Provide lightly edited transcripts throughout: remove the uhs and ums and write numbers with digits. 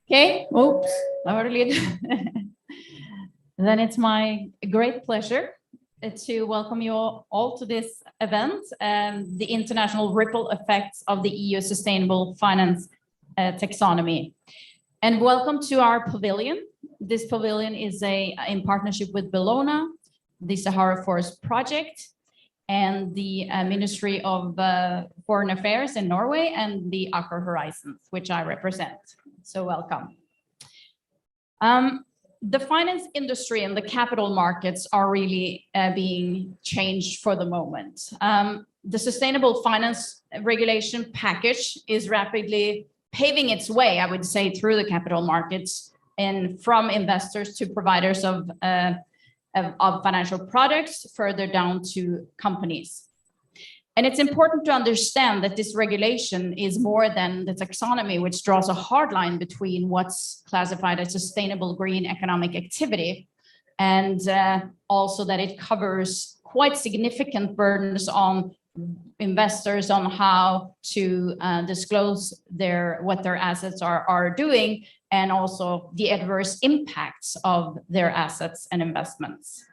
Okay, oops, then it's my great pleasure to welcome you all to this event, the International Ripple Effects of the EU Sustainable Finance Taxonomy. And welcome to our pavilion. This pavilion is in partnership with Bellona, the Sahara Forest Project, and the Ministry of Foreign Affairs in Norway, and the Aker Horizons, which I represent. So welcome. The finance industry and the capital markets are really being changed for the moment. The sustainable finance regulation package is rapidly paving its way, I would say, through the capital markets and from investors to providers of financial products, further down to companies. And it's important to understand that this regulation is more than the taxonomy, which draws a hard line between what's classified as sustainable green economic activity, and also that it covers quite significant burdens on investors on how to disclose what their assets are doing, and also the adverse impacts of their assets and investments.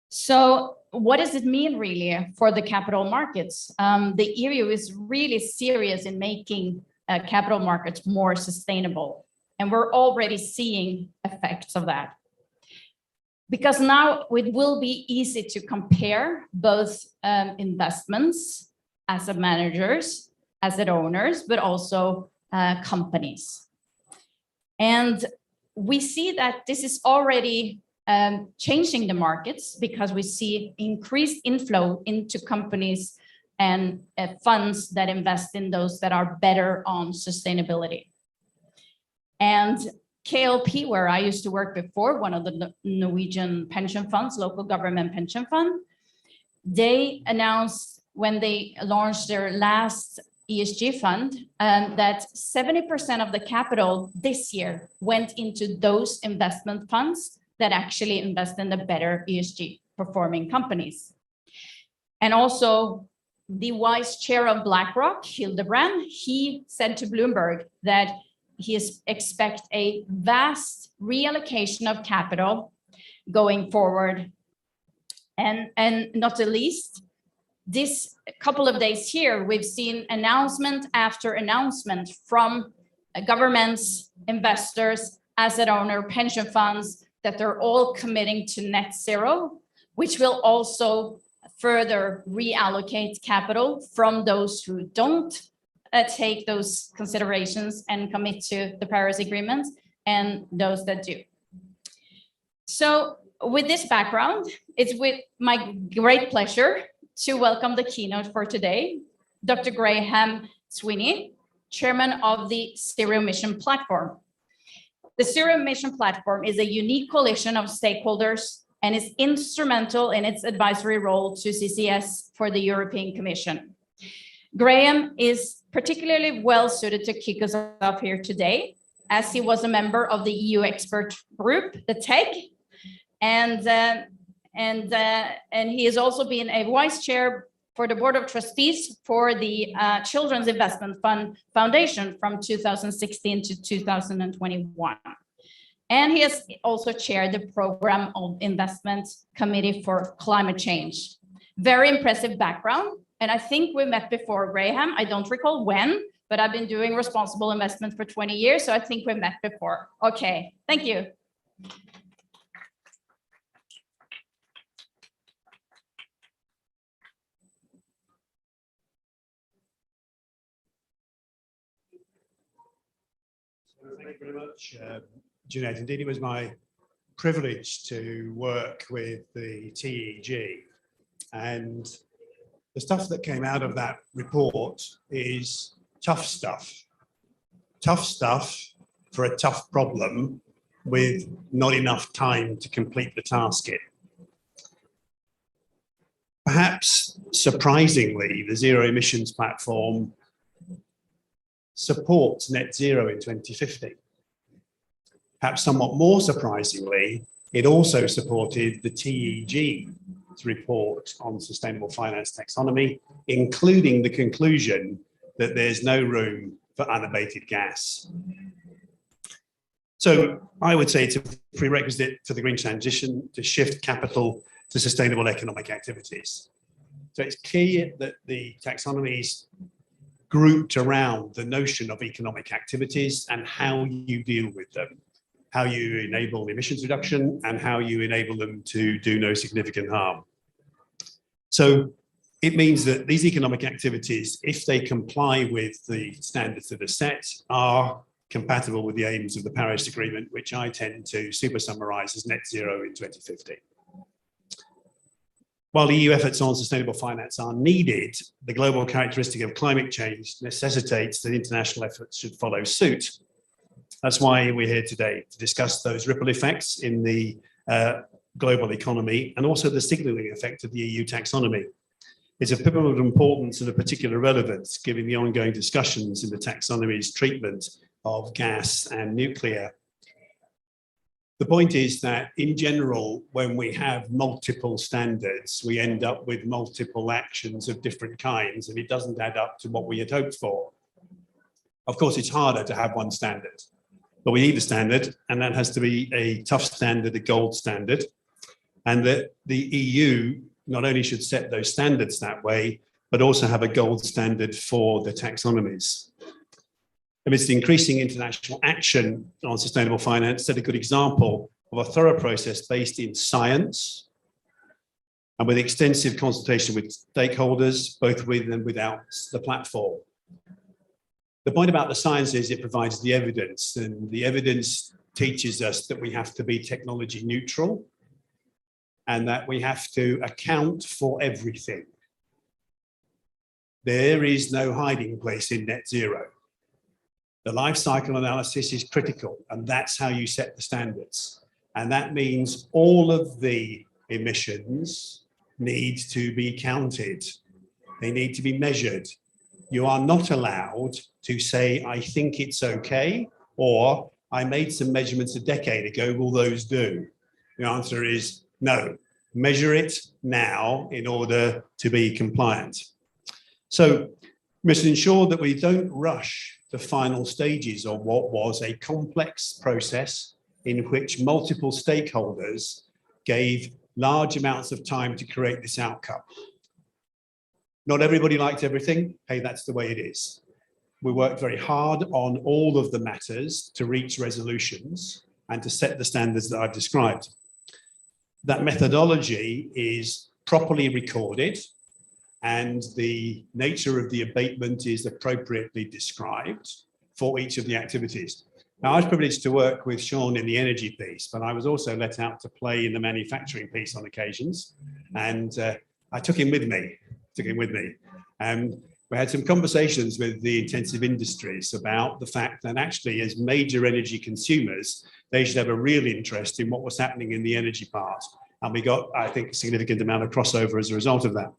So what does it mean really for the capital markets? The EU is really serious in making capital markets more sustainable, and we're already seeing effects of that. Because now it will be easy to compare both investments, asset managers, asset owners, but also companies. And we see that this is already changing the markets, because we see increased inflow into companies and funds that invest in those that are better on sustainability. And KLP, where I used to work before, one of the Norwegian pension funds, local government pension fund, they announced when they launched their last ESG fund that 70% of the capital this year went into those investment funds that actually invest in the better ESG performing companies. And also the vice chair of BlackRock, Hildebrand, he said to Bloomberg that he expects a vast reallocation of capital going forward. And not the least, this couple of days here, we've seen announcement after announcement from governments, investors, asset owner, pension funds, that they're all committing to net zero, which will also further reallocate capital from those who don't take those considerations and commit to the Paris Agreement, and those that do. So with this background, it's with my great pleasure to welcome the keynote for today, Dr. Graham Sweeney, chairman of the Zero Emission Platform. The Zero Emission Platform is a unique coalition of stakeholders and is instrumental in its advisory role to CCS for the European Commission. Graham is particularly well suited to kick us off here today, as he was a member of the EU expert group, the TEG, and he has also been a vice chair for the board of trustees for the Children's Investment Fund Foundation from 2016 to 2021. And he has also chaired the Program of Investment Committee for Climate Change. Very impressive background. And I think we met before, Graham. I don't recall when, but I've been doing responsible investment for 20 years. So I think we met before. Okay, thank you. Thank you very much, Jeanette. Indeed, it was my privilege to work with the TEG, and the stuff that came out of that report is tough stuff for a tough problem with not enough time to complete the task in. Perhaps surprisingly, the Zero Emissions Platform supports net zero in 2050. Perhaps somewhat more surprisingly, it also supported the TEG's report on sustainable finance taxonomy, including the conclusion that there's no room for unabated gas. So I would say it's a prerequisite for the green transition to shift capital to sustainable economic activities. So it's clear that the taxonomy is grouped around the notion of economic activities and how you deal with them, how you enable emissions reduction and how you enable them to do no significant harm. So it means that these economic activities, if they comply with the standards that are set, are compatible with the aims of the Paris Agreement, which I tend to super summarize as net zero in 2050. While EU efforts on sustainable finance are needed, the global characteristic of climate change necessitates that international efforts should follow suit. That's why we're here today, to discuss those ripple effects in the global economy and also the signaling effect of the EU taxonomy. It's of pivotal importance and of particular relevance given the ongoing discussions in the taxonomy's treatment of gas and nuclear. The point is that in general, when we have multiple standards, we end up with multiple actions of different kinds, and it doesn't add up to what we had hoped for. Of course, it's harder to have one standard, but we need a standard, and that has to be a tough standard, a gold standard, and that the EU not only should set those standards that way, but also have a gold standard for the taxonomies. Amidst the increasing international action on sustainable finance, set a good example of a thorough process based in science and with extensive consultation with stakeholders, both with and without the platform. The point about the science is it provides the evidence, and the evidence teaches us that we have to be technology neutral and that we have to account for everything. There is no hiding place in net zero. The life cycle analysis is critical, and that's how you set the standards. And that means all of the emissions need to be counted. They need to be measured. You are not allowed to say, I think it's okay, or I made some measurements a decade ago, will those do? The answer is no. Measure it now in order to be compliant. So we must ensure that we don't rush the final stages of what was a complex process in which multiple stakeholders gave large amounts of time to create this outcome. Not everybody liked everything. Hey, that's the way it is. We worked very hard on all of the matters to reach resolutions and to set the standards that I've described. That methodology is properly recorded, and the nature of the abatement is appropriately described for each of the activities. Now, I was privileged to work with Sean in the energy piece, but I was also let out to play in the manufacturing piece on occasions, and I took him with me. We had some conversations with the intensive industries about the fact that actually, as major energy consumers, they should have a real interest in what was happening in the energy part. And we got, I think, a significant amount of crossover as a result of that.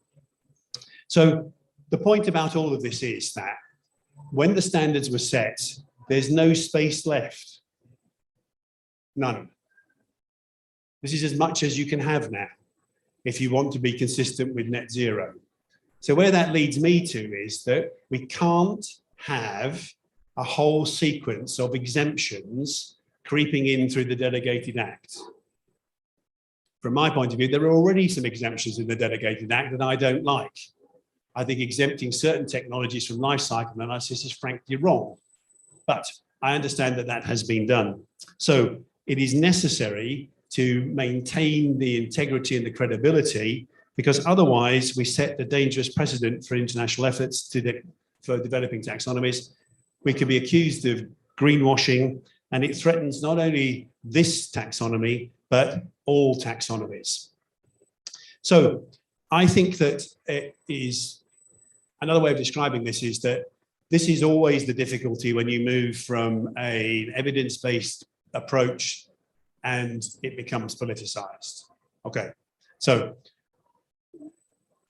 So the point about all of this is that when the standards were set, there's no space left. None. This is as much as you can have now if you want to be consistent with net zero. So where that leads me to is that we can't have a whole sequence of exemptions creeping in through the delegated act. From my point of view, there are already some exemptions in the delegated act that I don't like. I think exempting certain technologies from life cycle analysis is frankly wrong, but I understand that that has been done. So it is necessary to maintain the integrity and the credibility, because otherwise we set the dangerous precedent for international efforts for developing taxonomies. We could be accused of greenwashing, and it threatens not only this taxonomy, but all taxonomies. So I think that it is, another way of describing this is that this is always the difficulty when you move from an evidence-based approach and it becomes politicized. Okay, so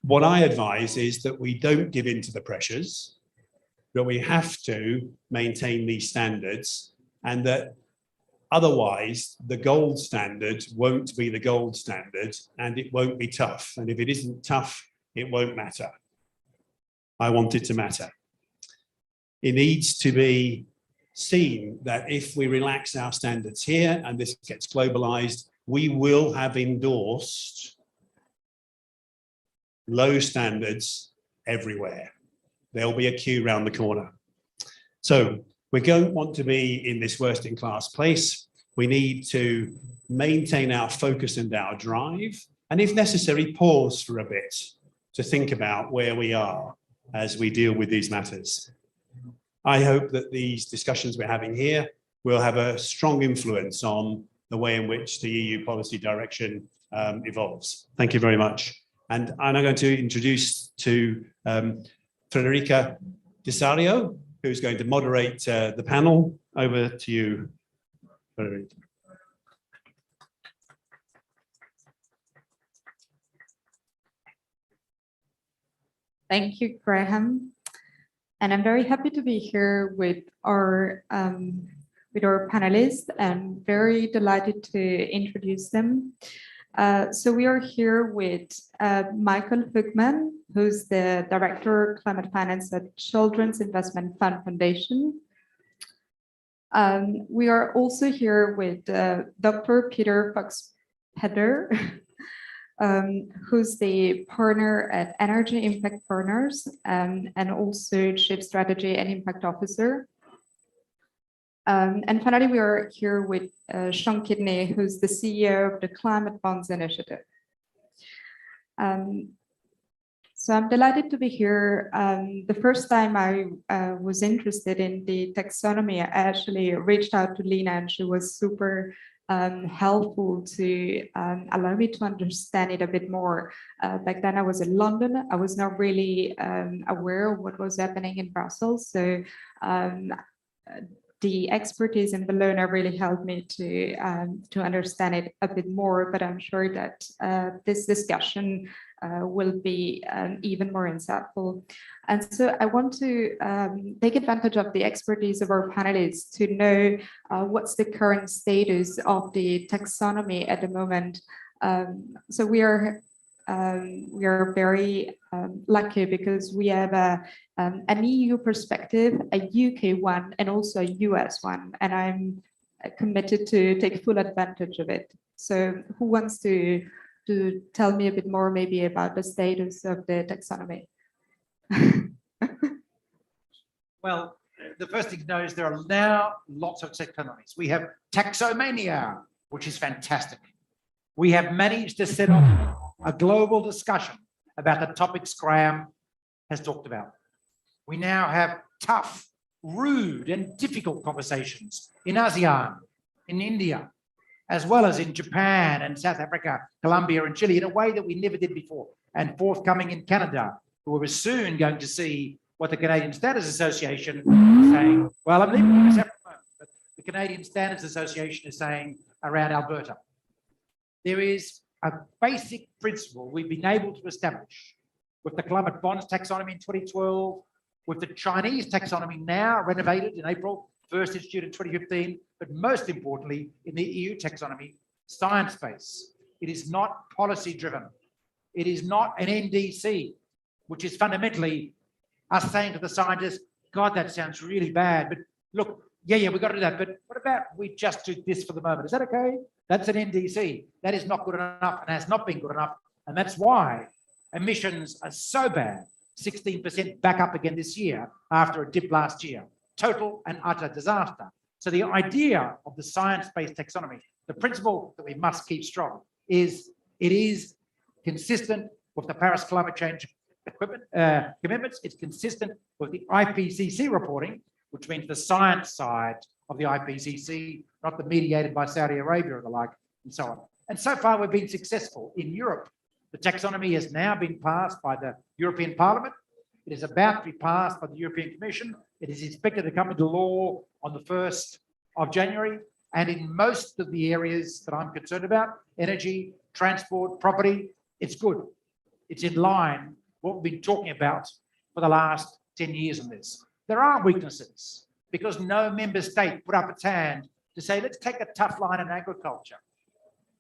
what I advise is that we don't give in to the pressures, that we have to maintain these standards, and that otherwise the gold standard won't be the gold standard and it won't be tough. And if it isn't tough, it won't matter. I want it to matter. it needs to be seen that if we relax our standards here and this gets globalized, we will have endorsed low standards everywhere. There'll be a queue around the corner. So we don't want to be in this worst in class place. We need to maintain our focus and our drive, and if necessary, pause for a bit to think about where we are as we deal with these matters. I hope that these discussions we're having here will have a strong influence on the way in which the EU policy direction evolves. Thank you very much. And I'm now going to introduce to Frederica Desario, who's going to moderate the panel. Over to you, Frederica. Thank you, Graham. And I'm very happy to be here with our panelists and very delighted to introduce them. So we are here with Michael Hoogman, who's the Director of Climate Finance at Children's Investment Fund Foundation. We are also here with Dr. Peter Fox-Peder, who's the partner at Energy Impact Partners and also Chief Strategy and Impact Officer. And finally, we are here with Sean Kidney, who's the CEO of the Climate Bonds Initiative. So I'm delighted to be here. The first time I was interested in the taxonomy, I actually reached out to Lena, and she was super helpful to allow me to understand it a bit more. Back then I was in London. I was not really aware of what was happening in Brussels. So the expertise in Bellona really helped me to understand it a bit more, but I'm sure that this discussion will be even more insightful. And so I want to take advantage of the expertise of our panelists to know what's the current status of the taxonomy at the moment. So we are very lucky because we have an EU perspective, a UK one, and also a US one, and I'm committed to take full advantage of it. So who wants to tell me a bit more maybe about the status of the taxonomy? Well, the first thing to know is there are now lots of taxonomies. We have taxomania, which is fantastic. We have managed to set up a global discussion about the topics Graham has talked about. We now have tough, rude, and difficult conversations in ASEAN, in India, as well as in Japan and South Africa, Colombia and Chile in a way that we never did before, and forthcoming in Canada, who we're soon going to see what the Canadian Standards Association is saying. Well, I'm leaving this out for a moment, but the Canadian Standards Association is saying around Alberta. There is a basic principle we've been able to establish with the Climate Bonds taxonomy in 2012, with the Chinese taxonomy now renovated in April, first issued in 2015, but most importantly, in the EU taxonomy, science-based. It is not policy-driven. It is not an NDC, which is fundamentally us saying to the scientists, God, that sounds really bad, but look, yeah, we've got to do that, but what about we just do this for the moment? Is that okay? That's an NDC. That is not good enough and has not been good enough, and that's why emissions are so bad, 16% back up again this year after a dip last year. Total and utter disaster. So the idea of the science-based taxonomy, the principle that we must keep strong is it is consistent with the Paris climate change commitments. It's consistent with the IPCC reporting, which means the science side of the IPCC, not the mediated by Saudi Arabia and the like, and so on. And so far we've been successful. In Europe, the taxonomy has now been passed by the European Parliament. It is about to be passed by the European Commission. It is expected to come into law on the 1st of January. And in most of the areas that I'm concerned about, energy, transport, property, it's good. It's in line with what we've been talking about for the last 10 years on this. There are weaknesses because no member state put up its hand to say, let's take a tough line in agriculture.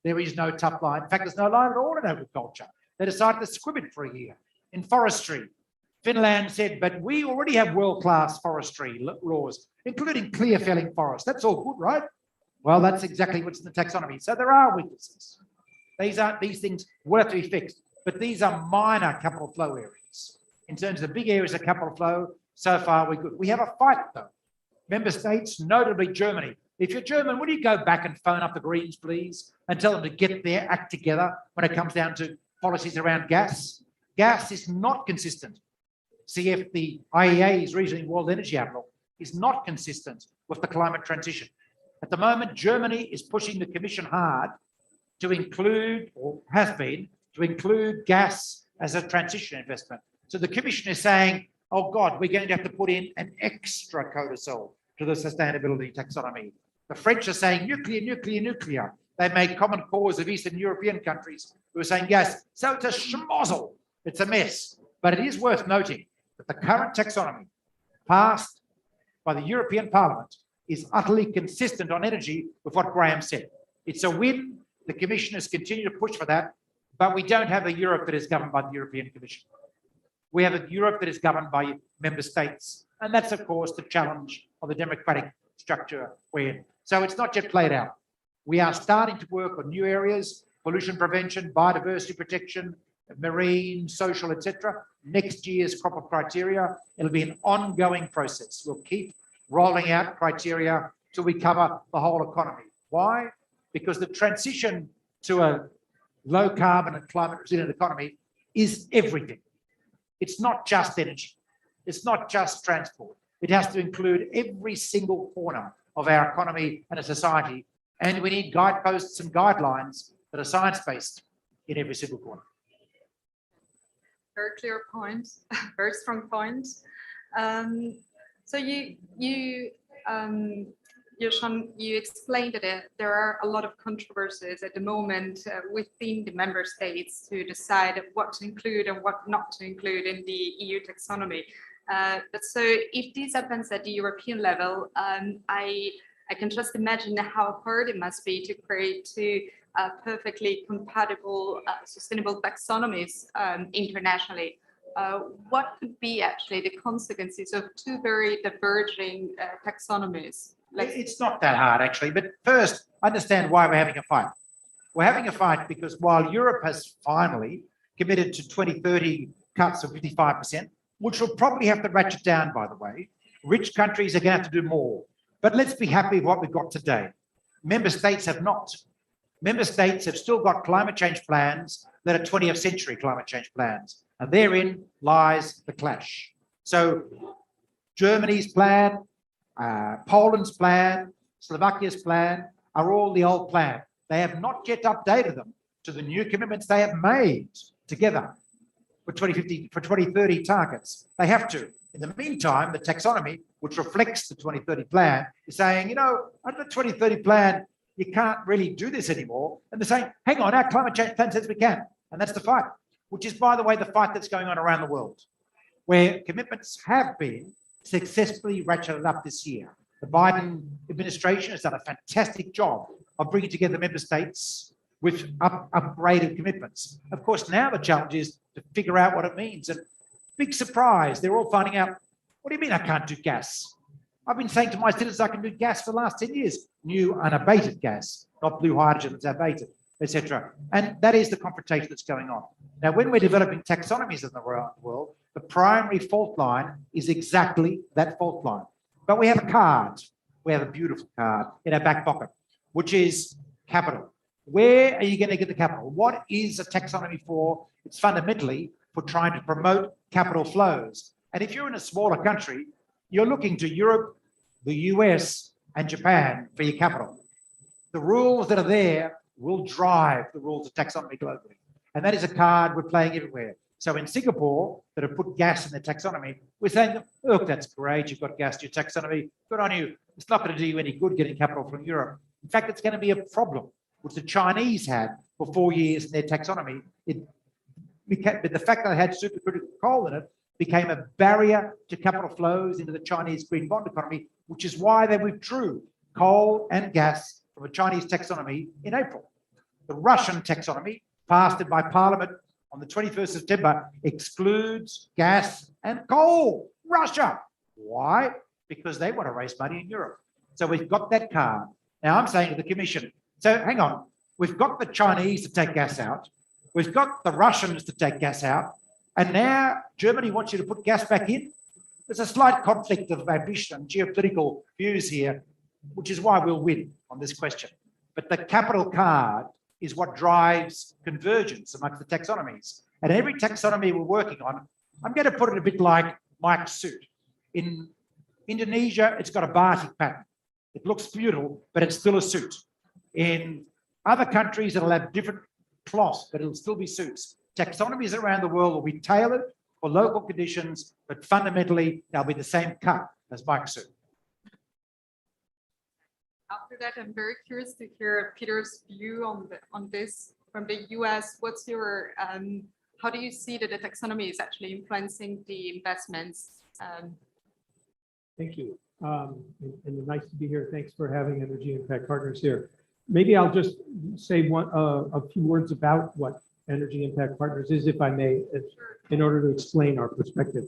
There is no tough line. In fact, there's no line at all in agriculture. They decided to squib it for a year. In forestry, Finland said, but we already have world-class forestry laws, including clear-felling forests. That's all good, right? Well, that's exactly what's in the taxonomy. So there are weaknesses. These things will have to be fixed, but these are minor capital flow areas. In terms of the big areas of capital flow, so far we're good. We have a fight though. Member states, notably Germany. If you're German, would you go back and phone up the Greens, please, and tell them to get their act together when it comes down to policies around gas? Gas is not consistent. See if the IEA's recent World Energy Outlook is not consistent with the climate transition. At the moment, Germany is pushing the Commission hard to include, or has been, to include gas as a transition investment. So the Commission is saying, oh God, we're going to have to put in an extra codicil to the sustainability taxonomy. The French are saying nuclear, nuclear, nuclear. They made common cause of Eastern European countries who are saying gas. So it's a schmozzle. It's a mess. But it is worth noting that the current taxonomy passed by the European Parliament is utterly consistent on energy with what Graham said. It's a win. The commissioners continue to push for that, but we don't have a Europe that is governed by the European Commission. We have a Europe that is governed by member states. And that's, of course, the challenge of the democratic structure we're in. So it's not yet played out. We are starting to work on new areas, pollution prevention, biodiversity protection, marine, social, etc. Next year's crop of criteria, it'll be an ongoing process. We'll keep rolling out criteria till we cover the whole economy. Why? Because the transition to a low carbon and climate resilient economy is everything. It's not just energy. It's not just transport. It has to include every single corner of our economy and a society. And we need guideposts and guidelines that are science-based in every single corner. Very clear point, very strong point. So Sean, you explained that there are a lot of controversies at the moment within the member states to decide what to include and what not to include in the EU taxonomy. But so if this happens at the European level, I can just imagine how hard it must be to create two perfectly compatible, sustainable taxonomies internationally. What could be actually the consequences of two very diverging taxonomies? It's not that hard, actually. But first, understand why we're having a fight. We're having a fight because while Europe has finally committed to 2030 cuts of 55%, which will probably have to ratchet down, by the way, rich countries are going to have to do more. But let's be happy with what we've got today. Member states have not. Member states have still got climate change plans that are 20th century climate change plans. And therein lies the clash. So Germany's plan, Poland's plan, Slovakia's plan are all the old plan. They have not yet updated them to the new commitments they have made together for 2050, for 2030 targets. They have to. In the meantime, the taxonomy, which reflects the 2030 plan, is saying, you know, under the 2030 plan, you can't really do this anymore. And they're saying, hang on, our climate change plan says we can. And that's the fight, which is, by the way, the fight that's going on around the world, where commitments have been successfully ratcheted up this year. The Biden administration has done a fantastic job of bringing together member states with upgraded commitments. Of course, now the challenge is to figure out what it means. And big surprise, they're all finding out, what do you mean I can't do gas? I've been saying to my citizens I can do gas for the last 10 years. New unabated gas, not blue hydrogen that's abated, etc. And that is the confrontation that's going on. Now, when we're developing taxonomies in the world, the primary fault line is exactly that fault line. But we have a card, we have a beautiful card in our back pocket, which is capital. Where are you going to get the capital? What is a taxonomy for? It's fundamentally for trying to promote capital flows. And if you're in a smaller country, you're looking to Europe, the US, and Japan for your capital. The rules that are there will drive the rules of taxonomy globally. And that is a card we're playing everywhere. So in Singapore, that have put gas in their taxonomy, we're saying, look, that's great, you've got gas in your taxonomy, good on you. It's not going to do you any good getting capital from Europe. In fact, it's going to be a problem, which the Chinese had for 4 years in their taxonomy. But the fact that they had supercritical coal in it became a barrier to capital flows into the Chinese green bond economy, which is why they withdrew coal and gas from a Chinese taxonomy in April. The Russian taxonomy, passed by Parliament on the 21st of September excludes gas and coal. Russia. Why? Because they want to raise money in Europe. So we've got that card. Now I'm saying to the Commission, so hang on, we've got the Chinese to take gas out. We've got the Russians to take gas out. And now Germany wants you to put gas back in. There's a slight conflict of ambition and geopolitical views here, which is why we'll win on this question. But the capital card is what drives convergence amongst the taxonomies. And every taxonomy we're working on, I'm going to put it a bit like Mike's suit. In Indonesia, it's got a batik pattern. It looks beautiful, but it's still a suit. In other countries, it'll have different cloths, but it'll still be suits. Taxonomies around the world will be tailored for local conditions, but fundamentally, they'll be the same cut as Mike's suit. After that, I'm very curious to hear Peter's view on this from the US. What's your, how do you see that the taxonomy is actually influencing the investments? Thank you. And nice to be here. Thanks for having Energy Impact Partners here. Maybe I'll just say a few words about what Energy Impact Partners is, if I may, in order to explain our perspective.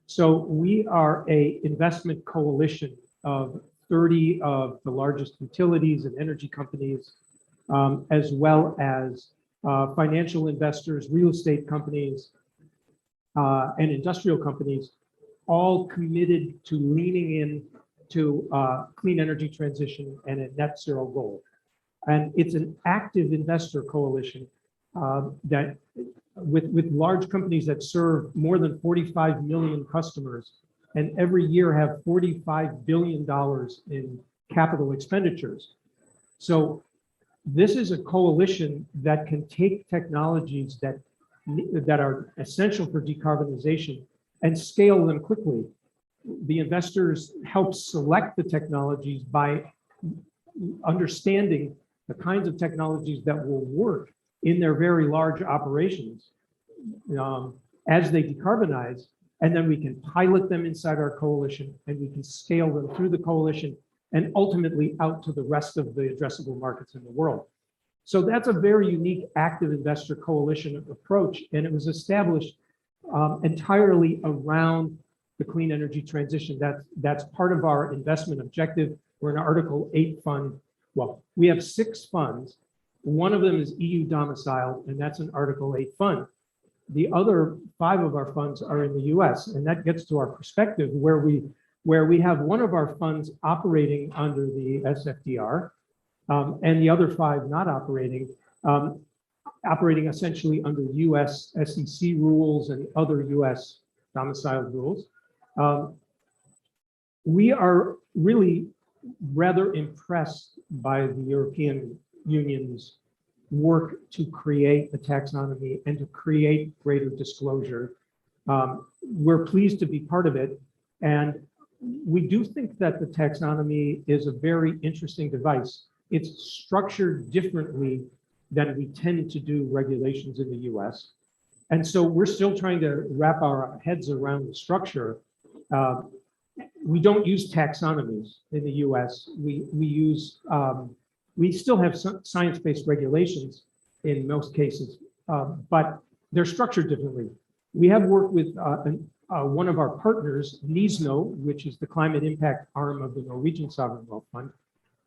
So we are an investment coalition of 30 of the largest utilities and energy companies, as well as financial investors, real estate companies, and industrial companies, all committed to leaning in to clean energy transition and a net zero goal. And it's an active investor coalition that with large companies that serve more than 45 million customers and every year have $45 billion in capital expenditures. So this is a coalition that can take technologies that are essential for decarbonization and scale them quickly. The investors help select the technologies by understanding the kinds of technologies that will work in their very large operations as they decarbonize, and then we can pilot them inside our coalition and we can scale them through the coalition and ultimately out to the rest of the addressable markets in the world. So that's a very unique active investor coalition approach, and it was established entirely around the clean energy transition. That's part of our investment objective. We're an Article 8 fund. Well, we have 6 funds. One of them is EU domiciled, and that's an Article 8 fund. The other 5 of our funds are in the US, and that gets to our perspective where we have one of our funds operating under the SFDR, and the other 5 not operating, operating essentially under US SEC rules and other US domiciled rules. We are really rather impressed by the European Union's work to create a taxonomy and to create greater disclosure. We're pleased to be part of it. And we do think that the taxonomy is a very interesting device. It's structured differently than we tend to do regulations in the US. And so we're still trying to wrap our heads around the structure. We don't use taxonomies in the US. We still have some science-based regulations in most cases, but they're structured differently. We have worked with one of our partners, NISNO, which is the climate impact arm of the Norwegian Sovereign Wealth Fund,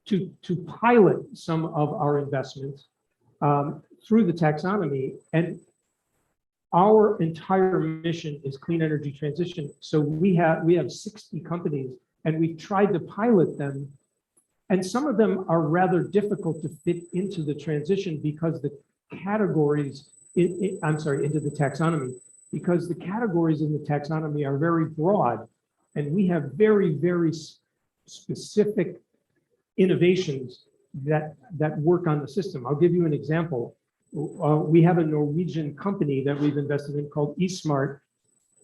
to pilot some of our investments through the taxonomy. And our entire mission is clean energy transition. So we have 60 companies, and we've tried to pilot them. And some of them are rather difficult to fit into the transition because the categories, into the taxonomy, because the categories in the taxonomy are very broad. And we have very, very specific innovations that work on the system. I'll give you an example. We have a Norwegian company that we've invested in called eSmart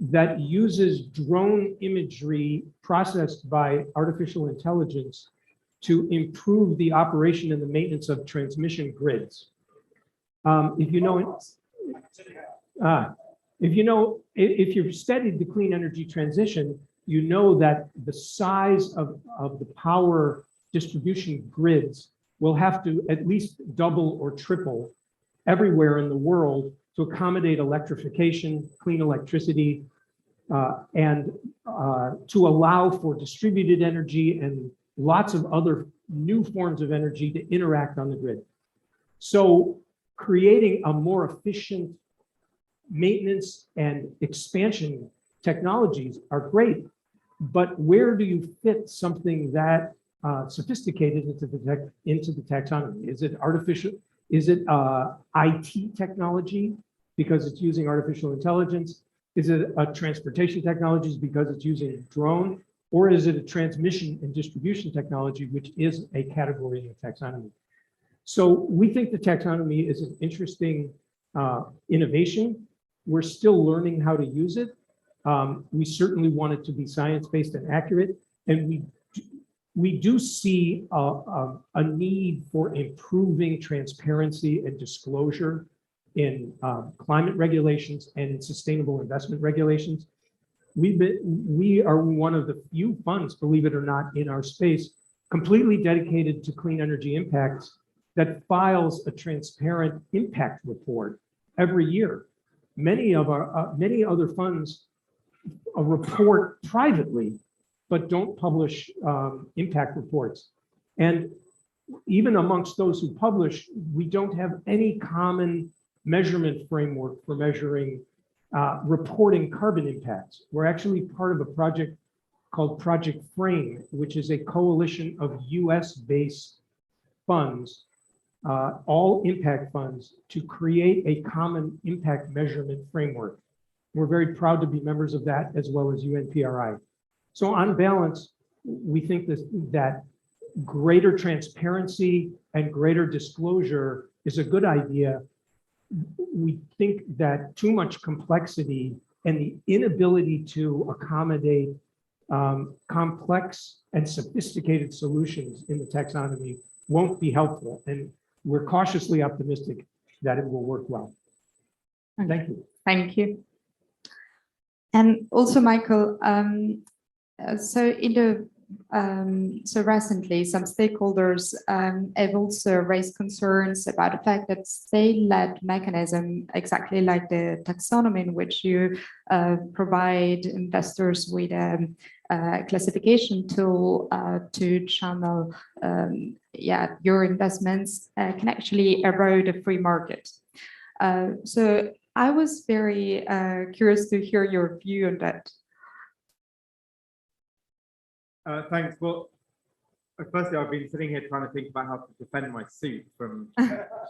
that uses drone imagery processed by artificial intelligence to improve the operation and the maintenance of transmission grids. If you've studied the clean energy transition, you know that the size of the power distribution grids will have to at least double or triple everywhere in the world to accommodate electrification, clean electricity, and to allow for distributed energy and lots of other new forms of energy to interact on the grid. So creating a more efficient maintenance and expansion technologies are great, but where do you fit something that sophisticated into the taxonomy? Is it artificial? Is it IT technology because it's using artificial intelligence? Is it a transportation technologies because it's using drone? Or is it a transmission and distribution technology, which is a category in the taxonomy? So we think the taxonomy is an interesting innovation. We're still learning how to use it. We certainly want it to be science-based and accurate. And we do see a need for improving transparency and disclosure in climate regulations and in sustainable investment regulations. We are one of the few funds, believe it or not, in our space, completely dedicated to clean energy impacts that files a transparent impact report every year. Many other funds report privately, but don't publish impact reports. And even amongst those who publish, we don't have any common measurement framework for measuring reporting carbon impacts. We're actually part of a project called Project Frame, which is a coalition of US-based funds, all impact funds, to create a common impact measurement framework. We're very proud to be members of that, as well as UNPRI. So on balance, we think that greater transparency and greater disclosure is a good idea. We think that too much complexity and the inability to accommodate complex and sophisticated solutions in the taxonomy won't be helpful. And we're cautiously optimistic that it will work well. Thank you. Thank you. And also, Michael, so recently, some stakeholders have also raised concerns about the fact that state-led mechanism, exactly like the taxonomy, in which you provide investors with a classification tool to channel your investments, can actually erode a free market. So I was very curious to hear your view on that. Thanks. Well, firstly, I've been sitting here trying to think about how to defend my suit from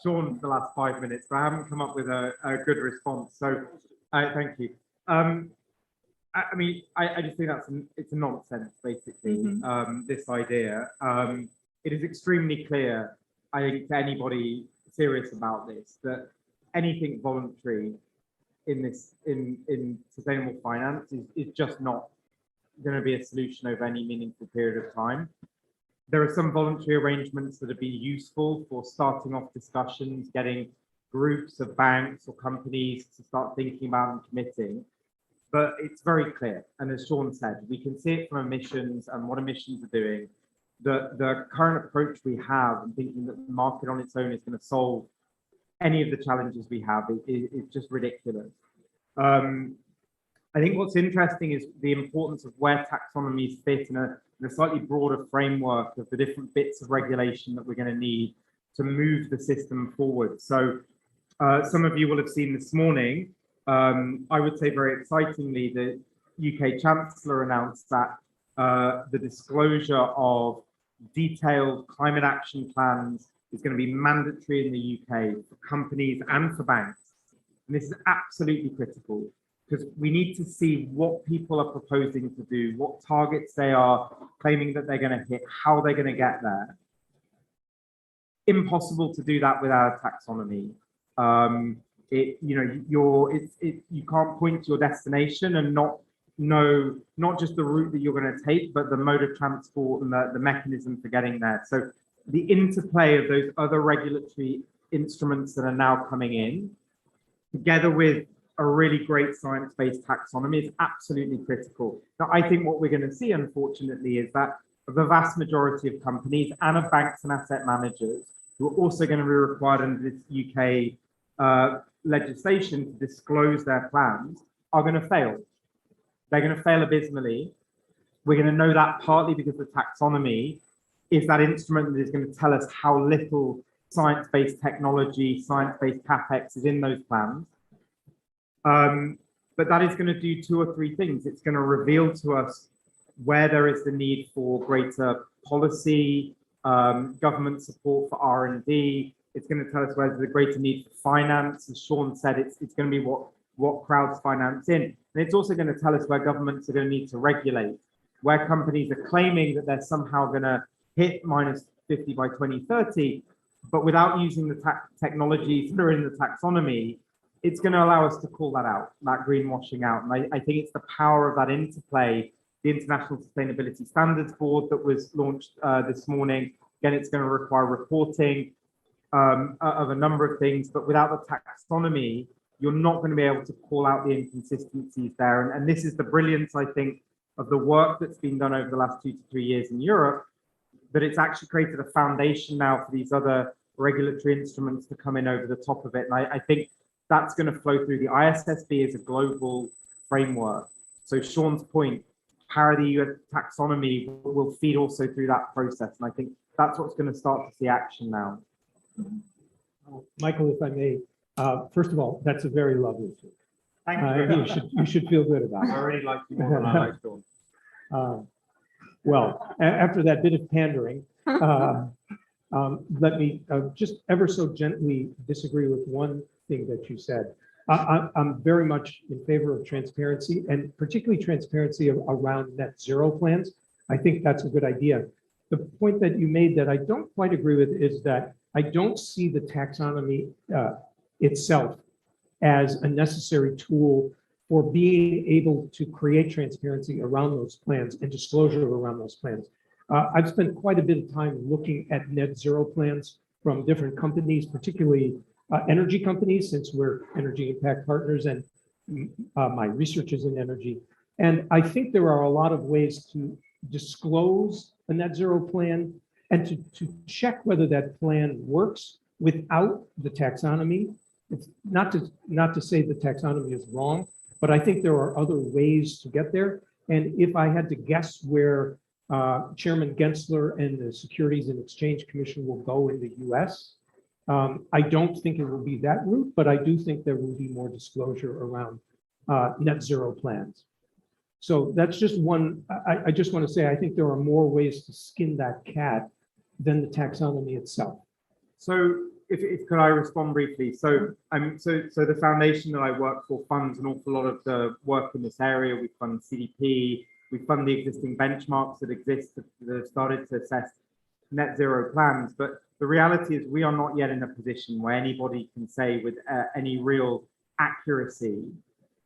Sean for the last 5 minutes, but I haven't come up with a good response. So thank you. I mean, I just think it's a nonsense, basically, this idea. It is extremely clear, I think, to anybody serious about this, that anything voluntary in sustainable finance is just not going to be a solution over any meaningful period of time. There are some voluntary arrangements that have been useful for starting off discussions, getting groups of banks or companies to start thinking about and committing. But it's very clear, and as Sean said, we can see it from emissions and what emissions are doing. The current approach we have and thinking that the market on its own is going to solve any of the challenges we have is just ridiculous. I think what's interesting is the importance of where taxonomies fit in a slightly broader framework of the different bits of regulation that we're going to need to move the system forward. So some of you will have seen this morning, I would say very excitingly, the UK Chancellor announced that the disclosure of detailed climate action plans is going to be mandatory in the UK for companies and for banks. And this is absolutely critical, because we need to see what people are proposing to do, what targets they are claiming that they're going to hit, how they're going to get there. Impossible to do that without a taxonomy. You can't point to your destination and not know not just the route that you're going to take, but the mode of transport and the mechanism for getting there. So the interplay of those other regulatory instruments that are now coming in, together with a really great science-based taxonomy, is absolutely critical. Now, I think what we're going to see, unfortunately, is that the vast majority of companies and of banks and asset managers who are also going to be required under this UK legislation to disclose their plans are going to fail. They're going to fail abysmally. We're going to know that partly because the taxonomy is that instrument that is going to tell us how little science-based technology, science-based CapEx is in those plans. But that is going to do two or three things. It's going to reveal to us where there is the need for greater policy, government support for R&D. It's going to tell us where there's a greater need for finance. As Sean said, it's going to be what crowds finance in. And it's also going to tell us where governments are going to need to regulate, where companies are claiming that they're somehow going to hit -50 by 2030, but without using the technologies that are in the taxonomy, it's going to allow us to call that out, that greenwashing out. And I think it's the power of that interplay, the International Sustainability Standards Board that was launched this morning. Again, it's going to require reporting of a number of things, but without the taxonomy, you're not going to be able to call out the inconsistencies there. And this is the brilliance, I think, of the work that's been done over the last 2 to 3 years in Europe, that it's actually created a foundation now for these other regulatory instruments to come in over the top of it. And I think that's going to flow through. The ISSB is a global framework. So Sean's point, parity taxonomy will feed also through that process. And I think that's what's going to start to see action now. Michael, if I may, first of all, that's a very lovely tweet. Thank you very much. You should feel good about it. I already like you more than I like Sean. Well, after that bit of pandering, let me just ever so gently disagree with one thing that you said. I'm very much in favor of transparency, and particularly transparency around net zero plans. I think that's a good idea. The point that you made that I don't quite agree with is that I don't see the taxonomy itself as a necessary tool for being able to create transparency around those plans and disclosure around those plans. I've spent quite a bit of time looking at net zero plans from different companies, particularly energy companies, since we're energy impact partners, and my research is in energy. And I think there are a lot of ways to disclose a net zero plan and to check whether that plan works without the taxonomy. It's not to say the taxonomy is wrong, but I think there are other ways to get there. And if I had to guess where Chairman Gensler and the Securities and Exchange Commission will go in the US, I don't think it will be that route, but I do think there will be more disclosure around net zero plans. So that's just one. I just want to say, I think there are more ways to skin that cat than the taxonomy itself. So if could I respond briefly? So so the foundation that I work for funds an awful lot of the work in this area. We fund CDP, we fund the existing benchmarks that exist that have started to assess net zero plans. But the reality is we are not yet in a position where anybody can say with any real accuracy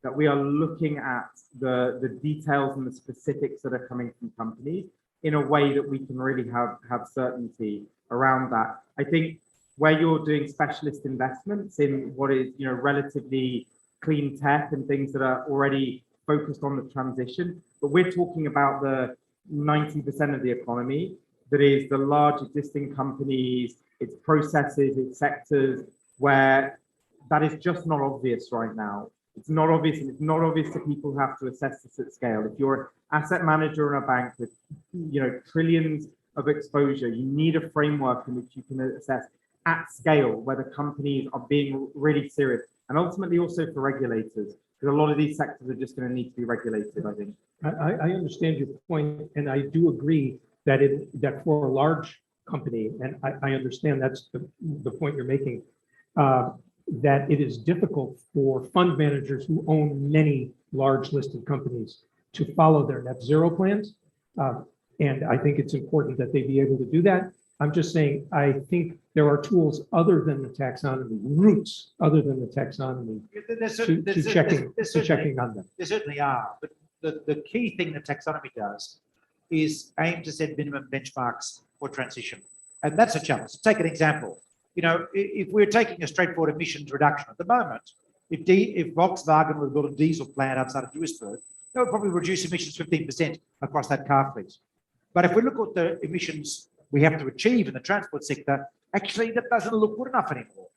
that we are looking at the details and the specifics that are coming from companies in a way that we can really have certainty around that. I think where you're doing specialist investments in what is, you know, relatively clean tech and things that are already focused on the transition, but we're talking about the 90% of the economy that is the large existing companies, its processes, its sectors, where that is just not obvious right now. It's not obvious, and it's not obvious to people who have to assess this at scale. If you're an asset manager in a bank with, you know, trillions of exposure, you need a framework in which you can assess at scale whether companies are being really serious, and ultimately also for regulators, because a lot of these sectors are just going to need to be regulated, I think. I understand your point, and I do agree that that for a large company, and I understand that's the point you're making, that it is difficult for fund managers who own many large listed companies to follow their net zero plans. And I think it's important that they be able to do that. I'm just saying, I think there are tools other than the taxonomy, routes other than the taxonomy to checking on them. There certainly are, but the key thing that taxonomy does is aim to set minimum benchmarks for transition. And that's a challenge. Take an example. You know, if we're taking a straightforward emissions reduction at the moment, if Volkswagen would build a diesel plant outside of Duisburg, that would probably reduce emissions 15% across that car fleet. But if we look at the emissions we have to achieve in the transport sector, actually that doesn't look good enough anymore.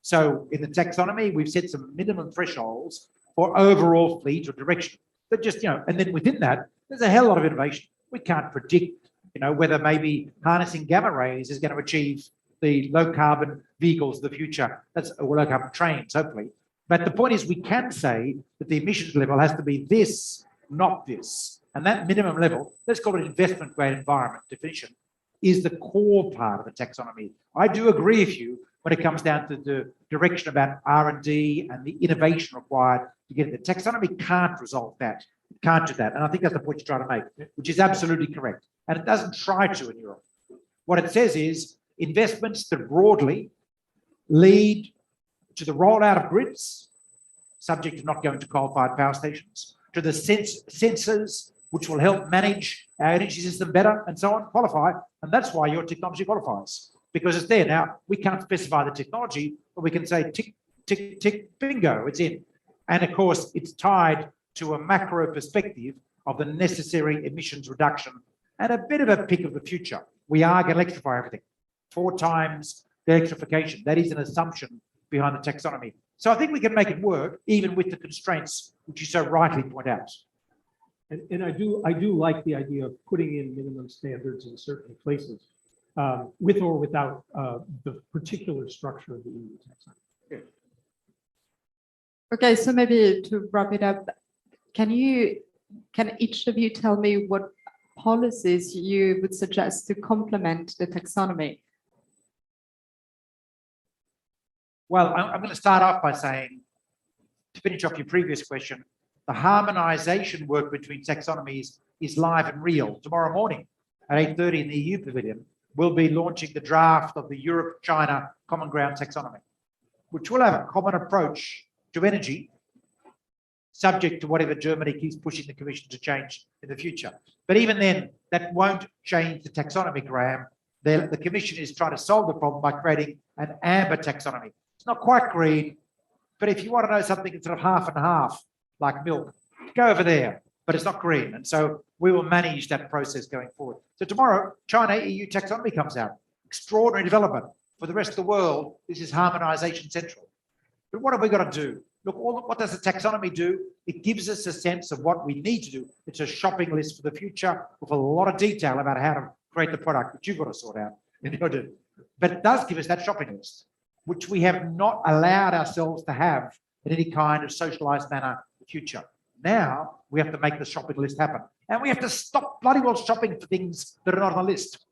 So in the taxonomy, we've set some minimum thresholds for overall fleet or direction. That just, and then within that, there's a hell lot of innovation. We can't predict, whether maybe harnessing gamma rays is going to achieve the low carbon vehicles of the future. Or low carbon trains, hopefully. But the point is, we can say that the emissions level has to be this, not this. And that minimum level, let's call it investment grade environment definition, is the core part of the taxonomy. I do agree with you when it comes down to the direction about R&D and the innovation required to get it. The taxonomy can't resolve that. It can't do that. And I think that's the point you're trying to make, which is absolutely correct. And it doesn't try to in Europe. What it says is investments that broadly lead to the rollout of grids, subject to not going to coal-fired power stations, to the sensors, which will help manage our energy system better, and so on, qualify. And that's why your technology qualifies, because it's there. Now, we can't specify the technology, but we can say tick, tick, tick, bingo, it's in. And of course, it's tied to a macro perspective of the necessary emissions reduction and a bit of a pick of the future. We are going to electrify everything. 4 times the electrification. That is an assumption behind the taxonomy. So I think we can make it work, even with the constraints, which you so rightly point out. And I do like the idea of putting in minimum standards in certain places, with or without the particular structure of the EU taxonomy. Okay, so maybe to wrap it up, can each of you tell me what policies you would suggest to complement the taxonomy? Well, I'm going to start off by saying, to finish off your previous question, the harmonization work between taxonomies is live and real. Tomorrow morning at 8:30 in the EU Pavilion, we'll be launching the draft of the Europe-China Common Ground Taxonomy, which will have a common approach to energy, subject to whatever Germany keeps pushing the Commission to change in the future. But even then, that won't change the taxonomy, Graham. The Commission is trying to solve the problem by creating an amber taxonomy. It's not quite green, but if you want to know something that's sort of half and half, like milk, go over there, but it's not green. And so we will manage that process going forward. So tomorrow, China EU taxonomy comes out. Extraordinary development. For the rest of the world, this is harmonization central. But what have we got to do? Look, what does the taxonomy do? It gives us a sense of what we need to do. It's a shopping list for the future with a lot of detail about how to create the product, which you've got to sort out. But it does give us that shopping list, which we have not allowed ourselves to have in any kind of socialized manner in the future. Now we have to make the shopping list happen. And we have to stop bloody well shopping for things that are not on the list.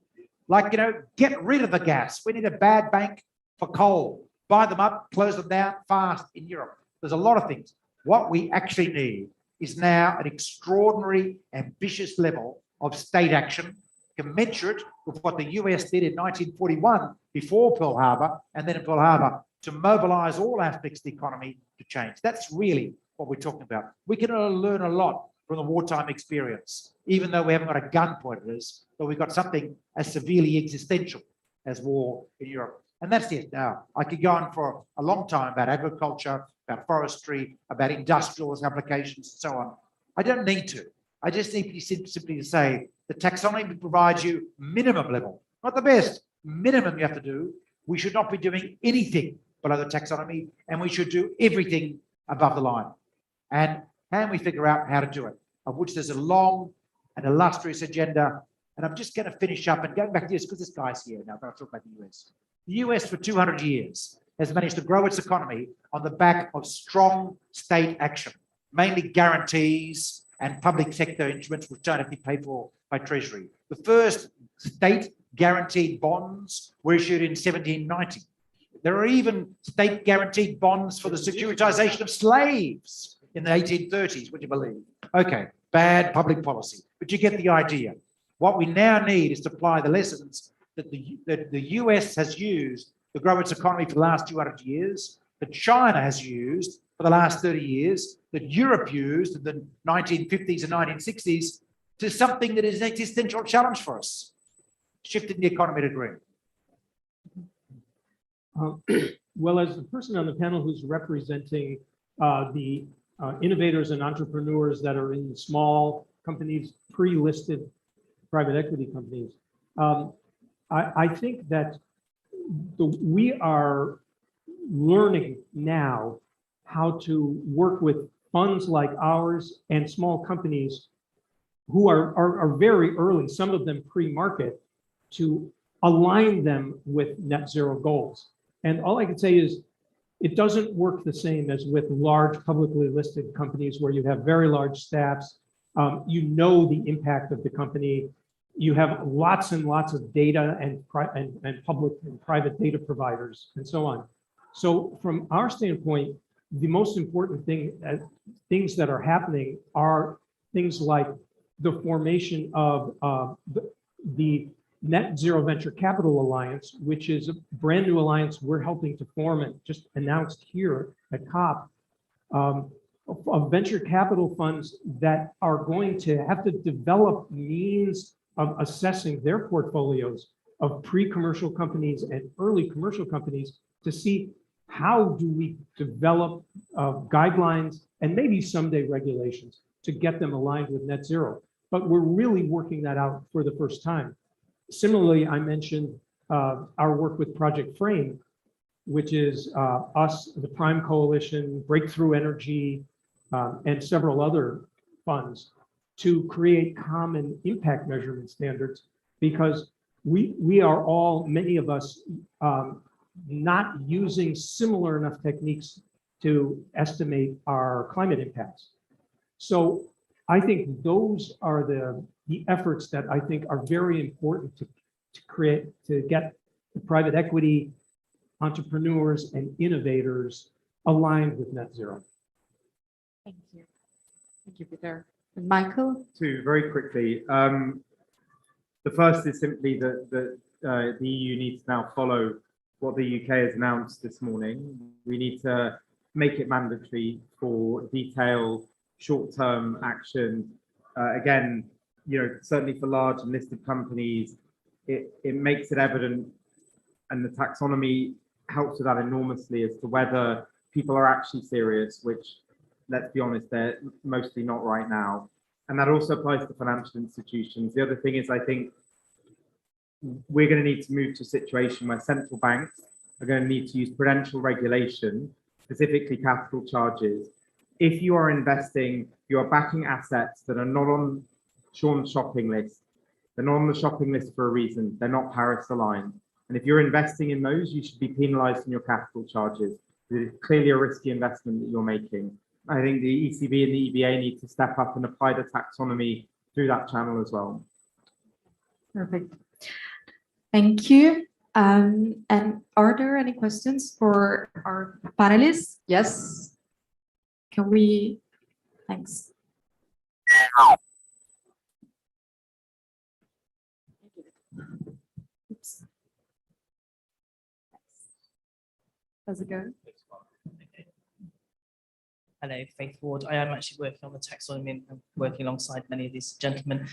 Like, get rid of the gas. We need a bad bank for coal. Buy them up, close them down fast in Europe. There's a lot of things. What we actually need is now an extraordinary, ambitious level of state action, commensurate with what the US did in 1941 before Pearl Harbor, and then in Pearl Harbor, to mobilize all aspects of the economy to change. That's really what we're talking about. We can learn a lot from the wartime experience, even though we haven't got a gun pointed at us, but we've got something as severely existential as war in Europe. And that's it. Now, I could go on for a long time about agriculture, about forestry, about industrial applications, and so on. I don't need to. I just need simply to say the taxonomy provides you minimum level, not the best, minimum you have to do. We should not be doing anything below the taxonomy, and we should do everything above the line. And can we figure out how to do it? Of which there's a long and illustrious agenda. And I'm just going to finish up and going back to this, because this guy's here now, but I'll talk about the US. The US for 200 years has managed to grow its economy on the back of strong state action, mainly guarantees and public sector instruments which don't have to be paid for by Treasury. The first state guaranteed bonds were issued in 1790. There are even state guaranteed bonds for the securitization of slaves in the 1830s, would you believe? Okay, bad public policy, but you get the idea. What we now need is to apply the lessons that the US has used to grow its economy for the last 200 years, that China has used for the last 30 years, that Europe used in the 1950s and 1960s, to something that is an existential challenge for us, shifting the economy to green. Well, as the person on the panel who's representing the innovators and entrepreneurs that are in small companies, pre-listed private equity companies, I think that we are learning now how to work with funds like ours and small companies who are very early, some of them pre-market, to align them with net zero goals. And all I can say is it doesn't work the same as with large publicly listed companies where you have very large staffs. You know the impact of the company. You have lots and lots of data and public and private data providers and so on. So from our standpoint, the most important things that are happening are things like the formation of the Net Zero Venture Capital Alliance, which is a brand new alliance we're helping to form and just announced here at COP, of venture capital funds that are going to have to develop means of assessing their portfolios of pre-commercial companies and early commercial companies to see how do we develop guidelines and maybe someday regulations to get them aligned with net zero. But we're really working that out for the first time. Similarly, I mentioned our work with Project Frame, which is us, the Prime Coalition, Breakthrough Energy, and several other funds to create common impact measurement standards, because we are all, many of us, not using similar enough techniques to estimate our climate impacts. So I think those are the efforts that I think are very important to get the private equity, entrepreneurs, and innovators aligned with net zero. Thank you. Thank you, Peter. And Michael? Two, very quickly. The first is simply that the EU needs to now follow what the UK has announced this morning. We need to make it mandatory for detailed short-term action. Again, certainly for large and listed companies, it makes it evident, and the taxonomy helps with that enormously as to whether people are actually serious, which, let's be honest, they're mostly not right now. And that also applies to financial institutions. The other thing is, I think we're going to need to move to a situation where central banks are going to need to use prudential regulation, specifically capital charges. If you are investing, you are backing assets that are not on Sean's shopping list. They're not on the shopping list for a reason. They're not Paris aligned. And if you're investing in those, you should be penalized in your capital charges. It's clearly a risky investment that you're making. I think the ECB and the EBA need to step up and apply the taxonomy through that channel as well. Perfect. Thank you. And are there any questions for our panelists? Yes. Can we? Thanks. Oops. How's it going? Hello, Faith Ward. I am actually working on the taxonomy and working alongside many of these gentlemen.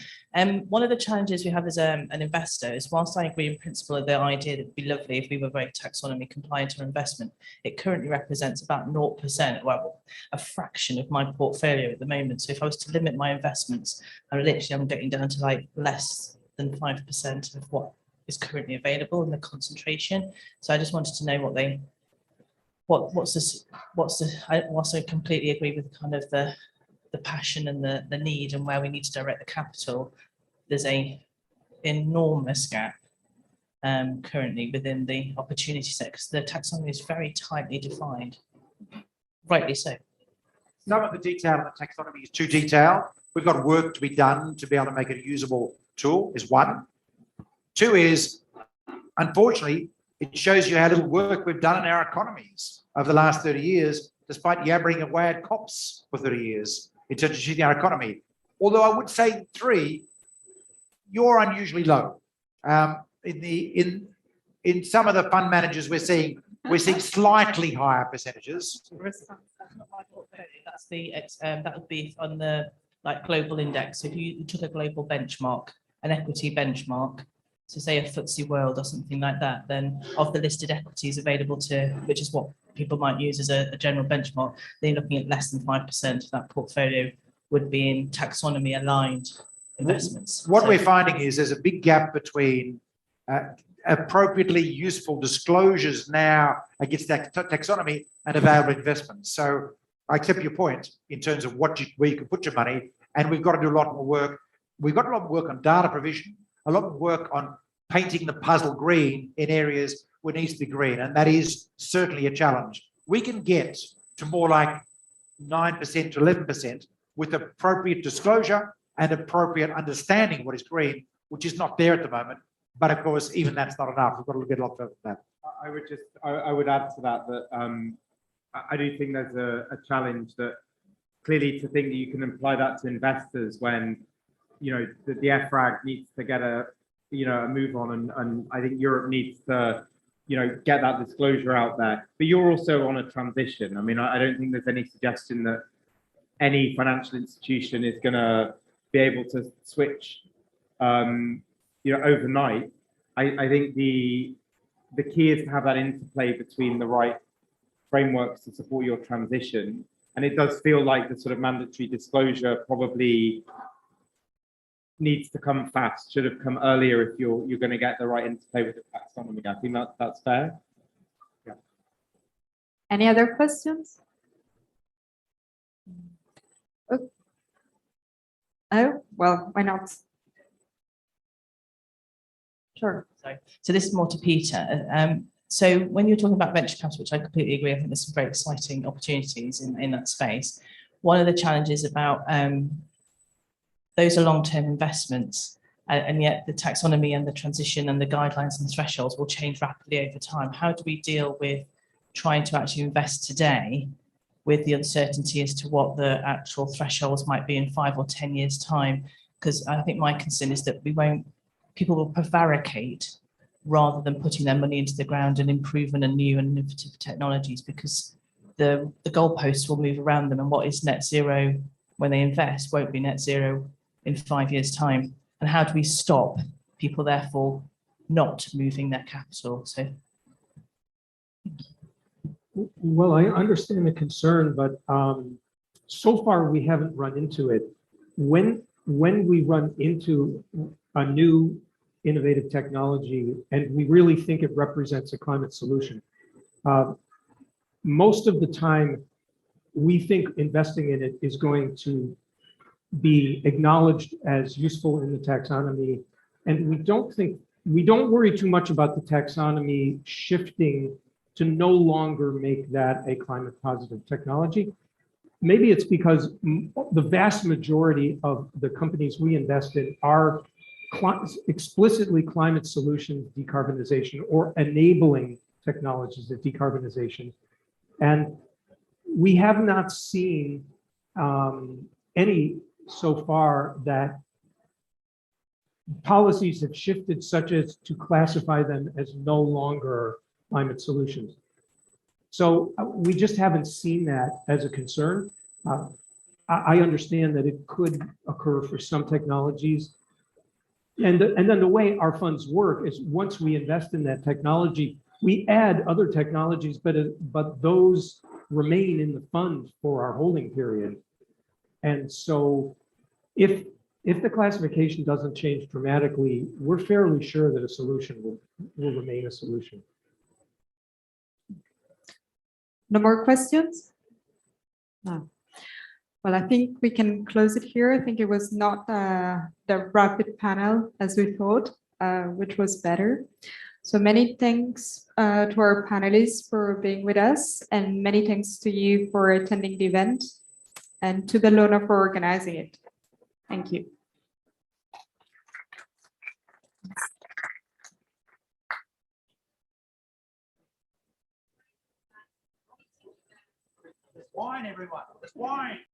One of the challenges we have as an investor is, whilst I agree in principle of the idea that it'd be lovely if we were very taxonomy compliant to our investment, it currently represents about 0%, well, a fraction of my portfolio at the moment. So if I was to limit my investments, I'm getting down to like less than 5% of what is currently available in the concentration. So I just wanted to know I also completely agree with kind of the passion and the need and where we need to direct the capital. There's a enormous gap currently within the opportunity set, because the taxonomy is very tightly defined, rightly so. Some of the detail in the taxonomy is too detailed. We've got work to be done to be able to make it a usable tool, is one. Two is, unfortunately, it shows you how little work we've done in our economies over the last 30 years, despite yabbering away at COPs for 30 years in terms of shooting our economy. Although I would say, three, you're unusually low. In some of the fund managers we're seeing slightly higher percentages. That's not my portfolio. That would be on the global index. If you took a global benchmark, an equity benchmark, so say a FTSE World or something like that, then of the listed equities available to, which is what people might use as a general benchmark, they're looking at less than 5% of that portfolio would be in taxonomy aligned investments. What we're finding is there's a big gap between appropriately useful disclosures now against that taxonomy and available investments. So I accept your point in terms of where you can put your money, and we've got to do a lot more work. We've got a lot of work on data provision, a lot of work on painting the puzzle green in areas where it needs to be green, and that is certainly a challenge. We can get to more like 9% to 11% with appropriate disclosure and appropriate understanding of what is green, which is not there at the moment. But of course, even that's not enough. We've got to get a lot further than that. I would add to that I do think there's a challenge that clearly to think that you can apply that to investors when, you know, the FRAG needs to get a move on, and I think Europe needs to, you know, get that disclosure out there. But you're also on a transition. I mean, I don't think there's any suggestion that any financial institution is going to be able to switch, overnight. I think the key is to have that interplay between the right frameworks to support your transition. And it does feel like the sort of mandatory disclosure probably needs to come fast, should have come earlier if you're going to get the right interplay with the taxonomy. I think that's fair. Yeah. Any other questions? Oh, well, why not? Sure. So this is more to Peter. So when you're talking about venture capital, which I completely agree, I think there's some very exciting opportunities in that space. One of the challenges about those are long-term investments, and yet the taxonomy and the transition and the guidelines and the thresholds will change rapidly over time. How do we deal with trying to actually invest today with the uncertainty as to what the actual thresholds might be in 5 or 10 years' time? Because I think my concern is that people will prevaricate rather than putting their money into the ground and improving and new and innovative technologies, because the goalposts will move around them, and what is net zero when they invest won't be net zero in 5 years' time. And how do we stop people therefore not moving their capital? So, well, I understand the concern, but so far we haven't run into it. When we run into a new innovative technology and we really think it represents a climate solution, most of the time we think investing in it is going to be acknowledged as useful in the taxonomy, and we don't worry too much about the taxonomy shifting to no longer make that a climate positive technology. Maybe it's because the vast majority of the companies we invest in are explicitly climate solutions decarbonization or enabling technologies of decarbonization. And we have not seen any so far that policies have shifted such as to classify them as no longer climate solutions. So we just haven't seen that as a concern. I understand that it could occur for some technologies. And then the way our funds work is once we invest in that technology, we add other technologies, but those remain in the fund for our holding period. And so if the classification doesn't change dramatically, we're fairly sure that a solution will remain a solution. No more questions? No. Well, I think we can close it here. I think it was not the rapid panel as we thought, which was better. So many thanks to our panelists for being with us, and many thanks to you for attending the event, and to Bellona for organizing it. Thank you. There's wine, everyone. There's wine.